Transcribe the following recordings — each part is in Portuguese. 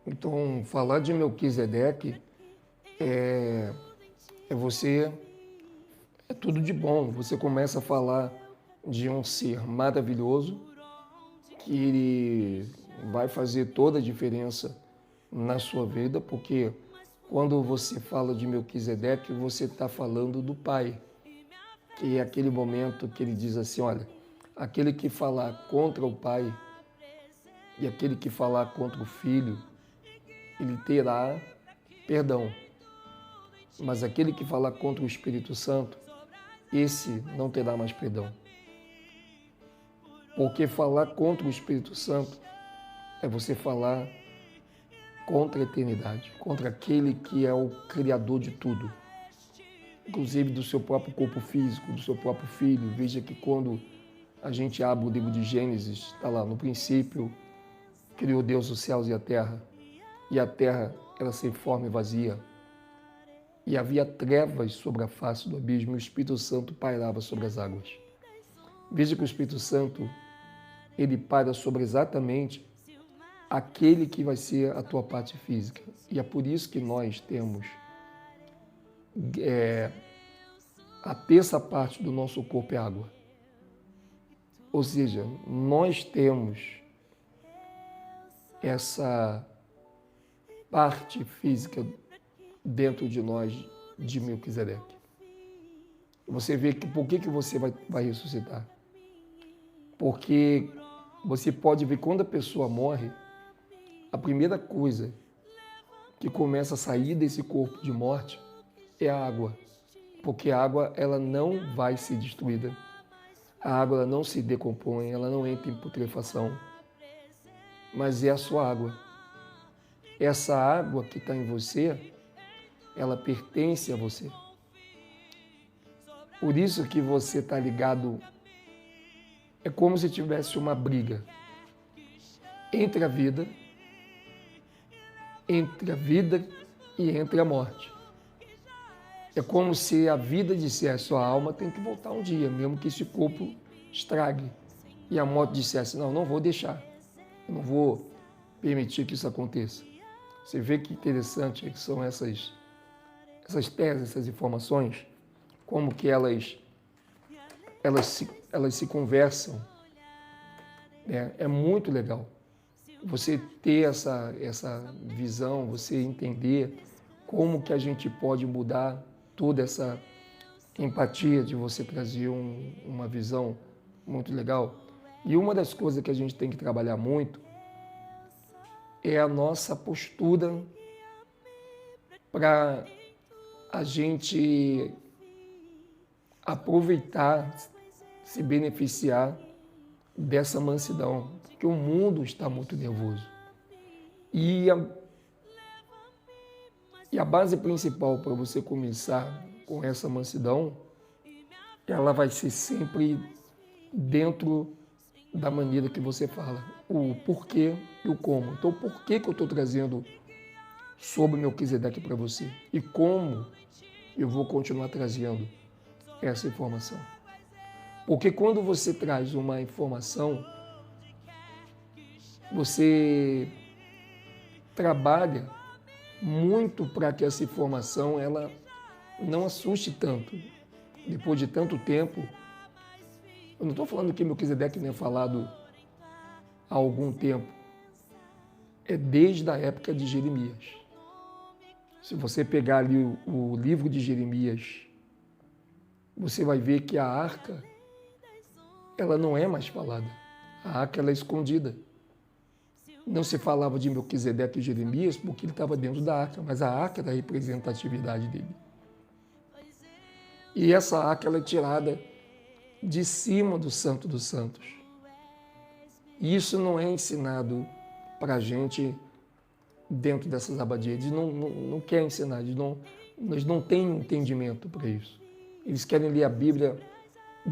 Então, falar de Melquisedeque é, é você, é tudo de bom. Você começa a falar de um ser maravilhoso que ele vai fazer toda a diferença na sua vida, porque quando você fala de Melquisedeque, você está falando do Pai, que é aquele momento que ele diz assim, olha, aquele que falar contra o Pai e aquele que falar contra o Filho, ele terá perdão. Mas aquele que falar contra o Espírito Santo, esse não terá mais perdão. Porque falar contra o Espírito Santo é você falar contra a eternidade, contra aquele que é o Criador de tudo, inclusive do seu próprio corpo físico, do seu próprio filho. Veja que quando a gente abre o livro de Gênesis, está lá, no princípio, criou Deus os céus e a terra era sem forma e vazia, e havia trevas sobre a face do abismo, e o Espírito Santo pairava sobre as águas. Veja que o Espírito Santo, ele paira sobre exatamente aquele que vai ser a tua parte física. E é por isso que nós temos a terça parte do nosso corpo é água. Ou seja, nós temos essa parte física dentro de nós de Melquisedeque. Você vê que por que você vai ressuscitar? Porque você pode ver quando a pessoa morre, a primeira coisa que começa a sair desse corpo de morte é a água. Porque a água ela não vai ser destruída. A água ela não se decompõe, ela não entra em putrefação. Mas é a sua água. Essa água que está em você, ela pertence a você. Por isso que você está ligado, é como se tivesse uma briga entre a vida e entre a morte. É como se a vida dissesse, sua alma tem que voltar um dia, mesmo que esse corpo estrague. E a morte dissesse, não vou deixar, eu não vou permitir que isso aconteça. Você vê que interessante que são essas teses, essas informações, como que elas se conversam. É muito legal você ter essa visão, você entender como que a gente pode mudar toda essa empatia de você trazer uma visão muito legal. E uma das coisas que a gente tem que trabalhar muito é a nossa postura para a gente aproveitar, se beneficiar dessa mansidão, porque o mundo está muito nervoso. E a base principal para você começar com essa mansidão, ela vai ser sempre dentro da maneira que você fala, o porquê e o como. Então, por que eu estou trazendo sobre Melquisedeque para você? E como eu vou continuar trazendo essa informação? Porque quando você traz uma informação, você trabalha muito para que essa informação ela não assuste tanto. Depois de tanto tempo, eu não estou falando que Melquisedeque não é falado há algum tempo, é desde a época de Jeremias. Se você pegar ali o livro de Jeremias, você vai ver que a arca ela não é mais falada. A arca ela é escondida. Não se falava de Melquisedeque e Jeremias porque ele estava dentro da arca, mas a arca era a representatividade dele. E essa arca ela é tirada de cima do Santo dos Santos. E isso não é ensinado para a gente dentro dessas abadias. Eles não querem ensinar, eles não têm entendimento para isso. Eles querem ler a Bíblia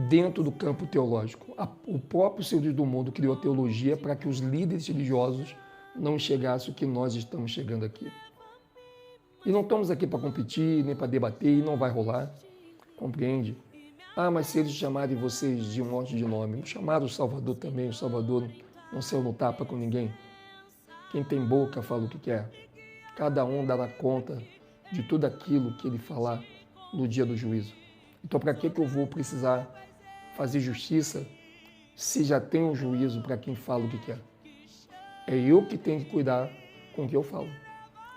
dentro do campo teológico. O próprio Senhor do mundo criou a teologia para que os líderes religiosos não chegassem o que nós estamos chegando aqui. E não estamos aqui para competir, nem para debater, e não vai rolar. Compreende? Ah, mas se eles chamarem vocês de um monte de nome, não chamaram o Salvador também, o Salvador não saiu no tapa com ninguém. Quem tem boca fala o que quer. Cada um dará conta de tudo aquilo que ele falar no dia do juízo. Então, para que eu vou precisar fazer justiça se já tem um juízo para quem fala o que quer? É eu que tenho que cuidar com o que eu falo.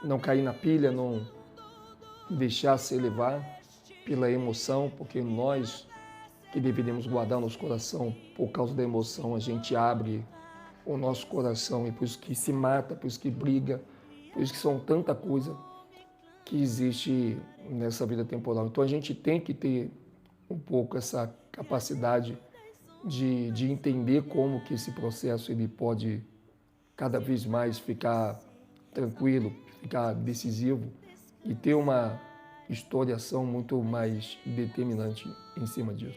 Não cair na pilha, não deixar se levar pela emoção, porque nós que deveríamos guardar nosso coração por causa da emoção, a gente abre o nosso coração e por isso que se mata, por isso que briga, por isso que são tanta coisa que existe nessa vida temporal. Então a gente tem que ter um pouco essa capacidade de entender como que esse processo ele pode cada vez mais ficar tranquilo, ficar decisivo e ter uma historiação muito mais determinante em cima disso.